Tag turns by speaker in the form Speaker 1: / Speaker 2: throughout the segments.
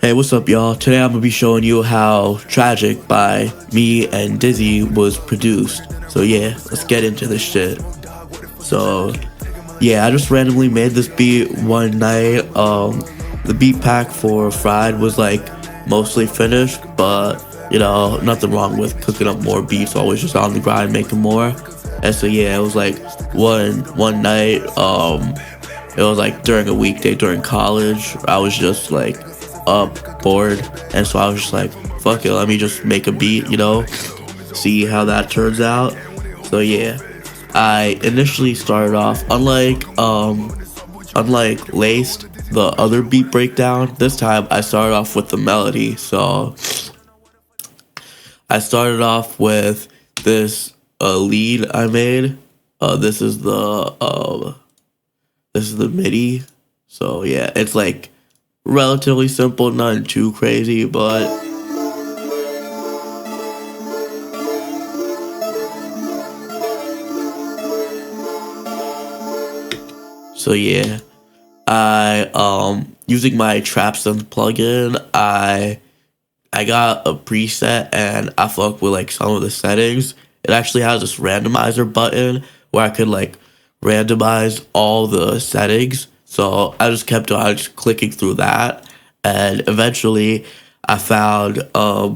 Speaker 1: Hey, what's up, y'all? Today I'm gonna be showing you how Tragic by me and Diizii was produced. So yeah, let's get into this shit. So yeah, I just randomly made this beat one night. The beat pack for Fried was like mostly finished, but nothing wrong with cooking up more beats. Always just on the grind, making more. And so yeah, it was like one night. It was like during a weekday during college. I was just like up, bored, and so I was just like, fuck it, let me just make a beat, see how that turns out. So yeah, I initially started off unlike Laced, the other beat breakdown. This time I started off with the melody. So I started off with this lead I made. This is the MIDI. So yeah, it's like relatively simple, nothing too crazy, but so yeah, I using my trap synth plugin, I got a preset and I fuck with like some of the settings. It actually has this randomizer button where I could like randomize all the settings. So I just kept on just clicking through that, and eventually I found I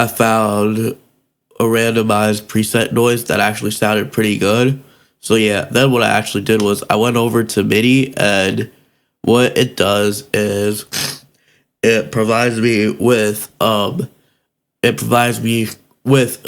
Speaker 1: found a randomized preset noise that actually sounded pretty good. So yeah, then what I actually did was I went over to MIDI, and what it does is it provides me with a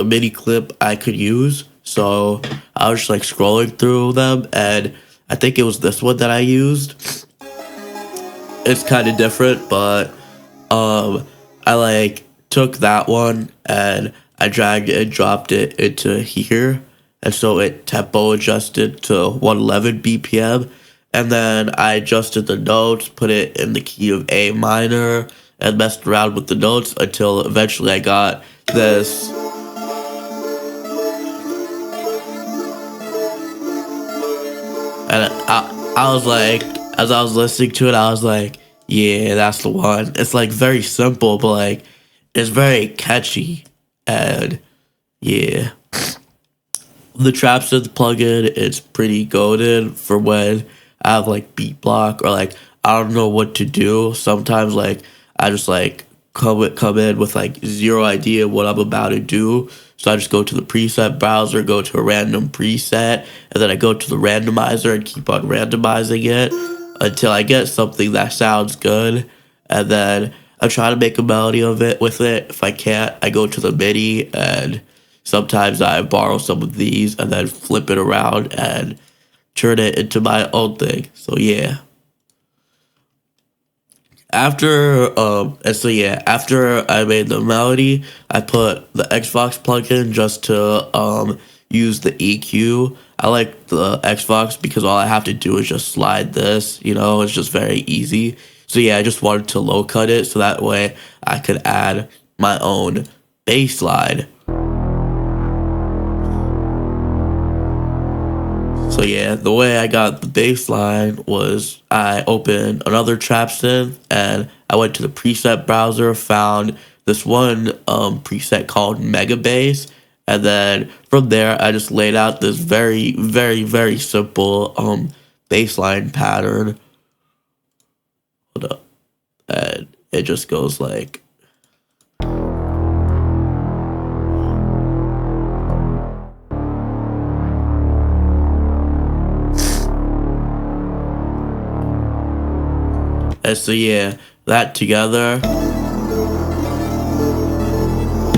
Speaker 1: MIDI clip I could use. So I was just like scrolling through them, and I think it was this one that I used. It's kind of different, but I like took that one and I dragged it and dropped it into here, and so it tempo adjusted to 111 BPM, and then I adjusted the notes, put it in the key of A minor, and messed around with the notes until eventually I got this. And I was like, as I was listening to it, I was like, yeah, that's the one. It's like very simple, but like it's very catchy. And yeah, the trap synth plugin is pretty goated for when I have like beat block, or like I don't know what to do. Sometimes like I just like come in with like zero idea what I'm about to do. So I just go to the preset browser, go to a random preset, and then I go to the randomizer and keep on randomizing it until I get something that sounds good. And then I try to make a melody of it with it. If I can't, I go to the MIDI, and sometimes I borrow some of these and then flip it around and turn it into my own thing. So yeah. After I made the melody, I put the Xbox plugin just to use the EQ. I like the Xbox because all I have to do is just slide this, it's just very easy. So yeah, I just wanted to low cut it so that way I could add my own bass line. So yeah, the way I got the bass line was I opened another trap synth and I went to the preset browser, found this one preset called Mega Bass, and then from there I just laid out this very, very, very simple bass line pattern. Hold up. And it just goes like, and so yeah, that together,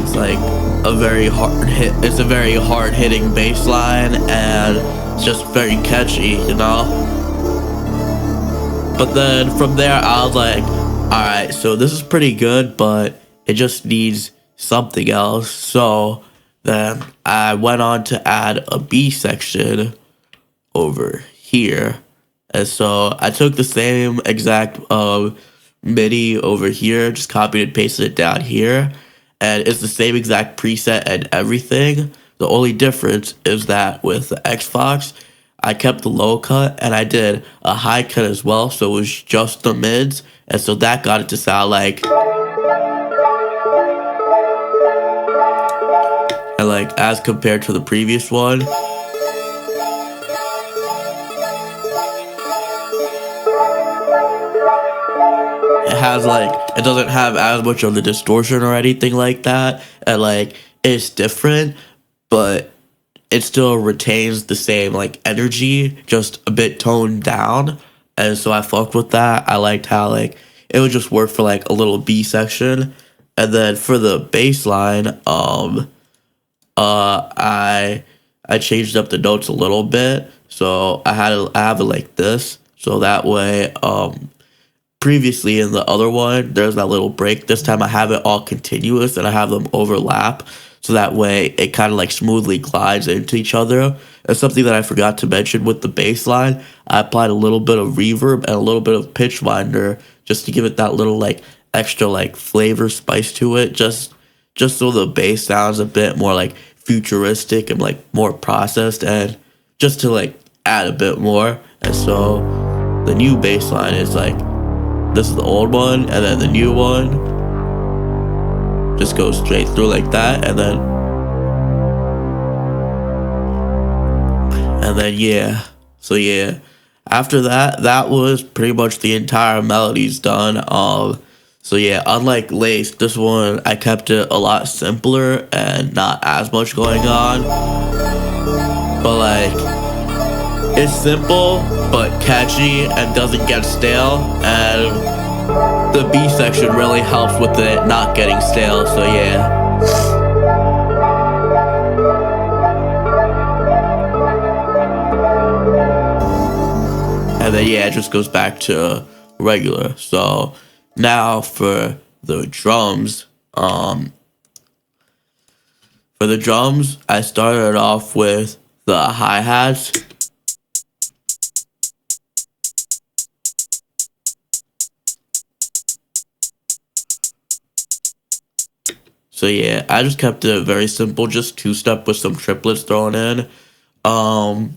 Speaker 1: it's like a very hard hit. It's a very hard hitting bass line, and it's just very catchy. But then from there, I was like, all right, so this is pretty good, but it just needs something else. So then I went on to add a B section over here. And so I took the same exact MIDI over here, just copied and pasted it down here, and it's the same exact preset and everything. The only difference is that with the Xbox, I kept the low cut and I did a high cut as well, so it was just the mids, and so that got it to sound like, and like as compared to the previous one, it has like, it doesn't have as much of the distortion or anything like that, and like it's different, but it still retains the same like energy, just a bit toned down. And so I fucked with that. I liked how like it would just work for like a little B section. And then for the bass line, I changed up the notes a little bit. So I have it like this. So that way, previously in the other one, there's that little break. This time I have it all continuous and I have them overlap. So that way it kind of like smoothly glides into each other. And something that I forgot to mention with the bass line, I applied a little bit of reverb and a little bit of pitch winder just to give it that little like extra like flavor spice to it. Just so the bass sounds a bit more like futuristic and like more processed, and just to like add a bit more. And so the new bass line is like, this is the old one, and then the new one just goes straight through like that, and then yeah. So yeah, after that, that was pretty much the entire melody's done. So yeah, unlike Lace, this one I kept it a lot simpler and not as much going on. But like, it's simple but catchy and doesn't get stale, and the B section really helps with it not getting stale. So yeah. And then yeah, it just goes back to regular. So now for the drums, I started off with the hi-hats. So yeah, I just kept it very simple, just two-step with some triplets thrown in.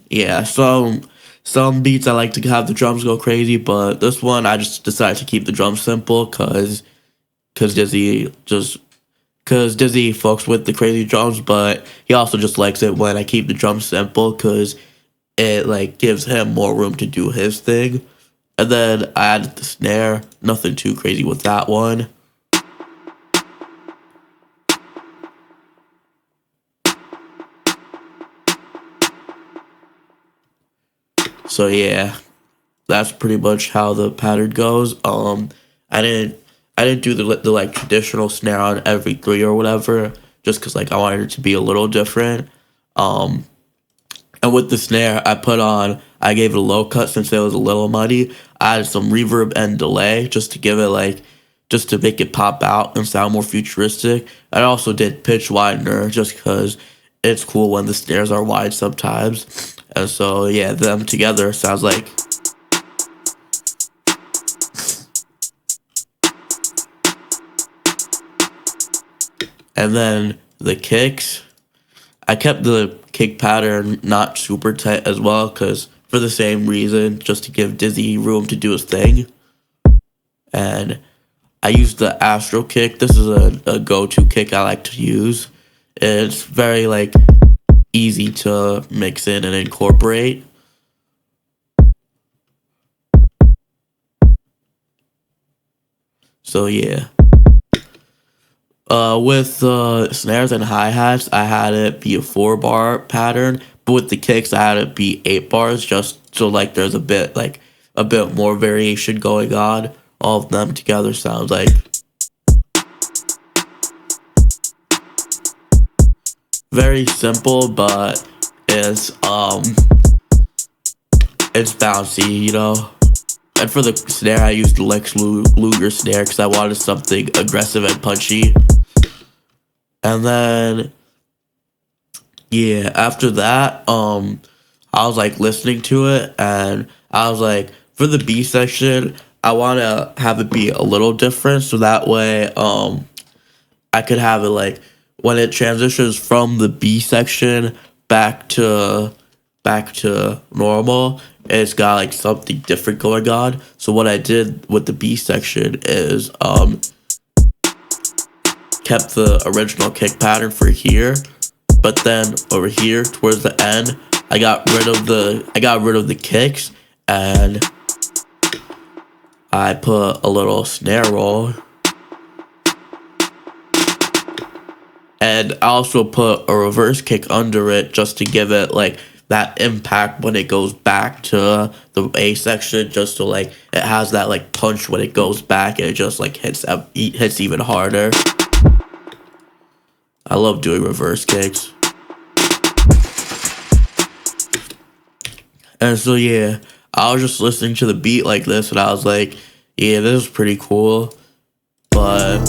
Speaker 1: Yeah, some beats I like to have the drums go crazy, but this one I just decided to keep the drums simple cause Diizii fucks with the crazy drums, but he also just likes it when I keep the drums simple cause it like gives him more room to do his thing. And then I added the snare, nothing too crazy with that one. So yeah, that's pretty much how the pattern goes. I didn't do the like traditional snare on every three or whatever, just cause like I wanted it to be a little different. And with the snare, I gave it a low cut since it was a little muddy. I added some reverb and delay just to give it like, just to make it pop out and sound more futuristic. I also did pitch widener just cause it's cool when the snares are wide sometimes. And so yeah, them together sounds like. And then the kicks, I kept the kick pattern not super tight as well, because for the same reason, just to give Diizii room to do his thing. And I used the Astro kick. This is a go-to kick I like to use. It's very like easy to mix in and incorporate. So yeah. With snares and hi-hats, I had it be a 4-bar pattern, but with the kicks, I had it be 8 bars, just so like there's a bit more variation going on. All of them together sounds like very simple, but it's bouncy, you know. And for the snare, I used the Lex Luger snare because I wanted something aggressive and punchy. And then, yeah, after that, I was like listening to it, and I was like, for the B section, I want to have it be a little different, so that way, I could have it like when it transitions from the B section back to back to normal, and it's got like something different going on. So what I did with the B section is kept the original kick pattern for here, but then over here towards the end, I got rid of the kicks, and I put a little snare roll, and I also put a reverse kick under it just to give it like that impact when it goes back to the A section, just so like it has that like punch when it goes back, and it just like hits even harder. I love doing reverse kicks. And so yeah, I was just listening to the beat like this, and I was like, yeah, this is pretty cool. But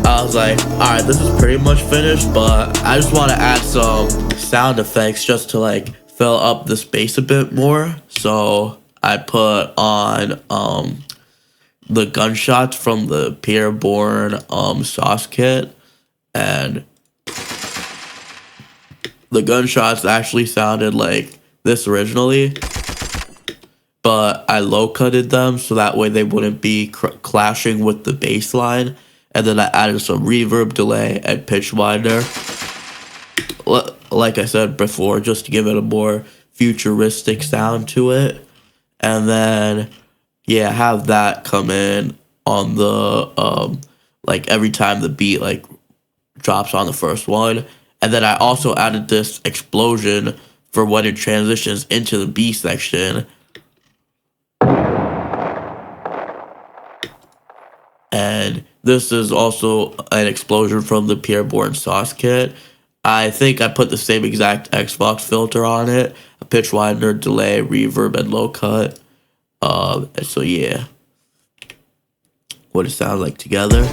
Speaker 1: I was like, alright, this is pretty much finished, but I just want to add some sound effects just to like fill up the space a bit more. So I put on the gunshots from the Peerborn sauce kit, and the gunshots actually sounded like this originally, but I low-cutted them so that way they wouldn't be clashing with the bass line, and then I added some reverb, delay, and pitch widener, like I said before, just to give it a more futuristic sound to it. And then yeah, have that come in on the like every time the beat like drops on the first one. And then I also added this explosion for when it transitions into the B section. And this is also an explosion from the Peerborn sauce kit. I think I put the same exact Xbox filter on it, a pitch widener, delay, reverb, and low cut. And so yeah, what it sounds like together.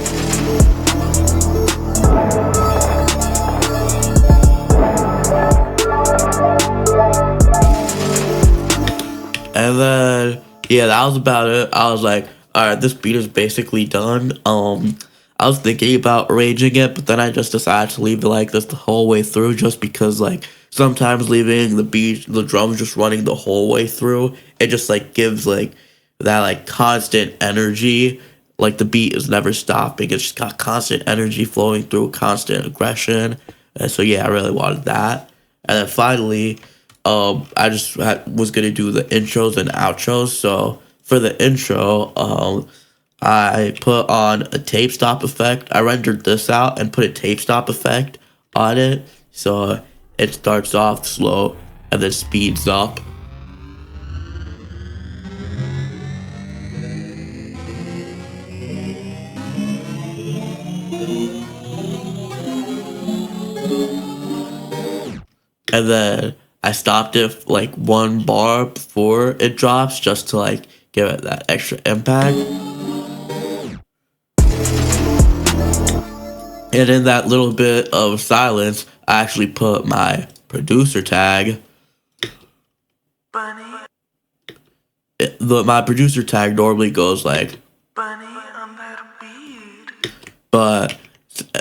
Speaker 1: And then yeah, that was about it. I was like, alright, this beat is basically done. I was thinking about arranging it, but then I just decided to leave it like this the whole way through, just because like sometimes leaving the drums just running the whole way through, it just like gives like that like constant energy. Like the beat is never stopping. It's just got constant energy flowing through, constant aggression. And so yeah, I really wanted that. And then finally, I just was gonna do the intros and outros. So for the intro, I put on a tape stop effect. I rendered this out and put a tape stop effect on it. So it starts off slow and then speeds up. And then I stopped it like one bar before it drops, just to like give it that extra impact. And in that little bit of silence, I actually put my producer tag.
Speaker 2: Bunny.
Speaker 1: My producer tag normally goes like
Speaker 2: Bunny on that beat.
Speaker 1: But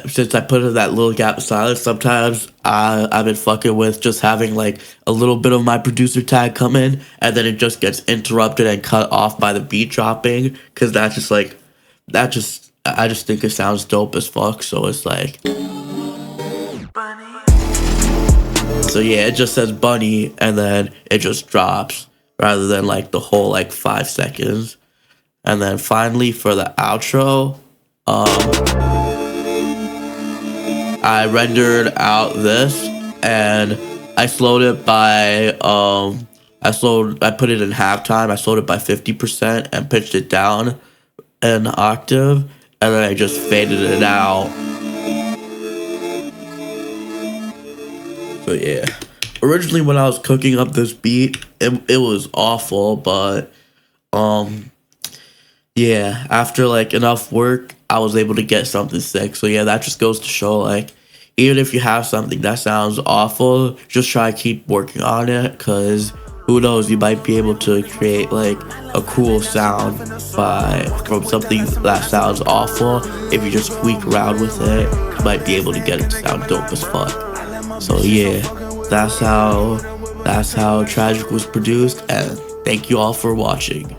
Speaker 1: since I put in that little gap of silence, sometimes I've been fucking with just having like a little bit of my producer tag come in, and then it just gets interrupted and cut off by the beat dropping, because I just think it sounds dope as fuck. So it's like,
Speaker 2: Bunny.
Speaker 1: so yeah, it just says bunny and then it just drops rather than like the whole like 5 seconds. And then finally for the outro, I rendered out this, and I slowed it by I put it in halftime. I slowed it by 50% and pitched it down an octave, and then I just faded it out. So yeah, originally when I was cooking up this beat, it was awful, but yeah, after like enough work, I was able to get something sick. So yeah, that just goes to show, like, even if you have something that sounds awful, just try to keep working on it, because who knows, you might be able to create like a cool sound from something that sounds awful. If you just tweak around with it, you might be able to get it to sound dope as fuck. So yeah. that's how Tragic was produced, and thank you all for watching.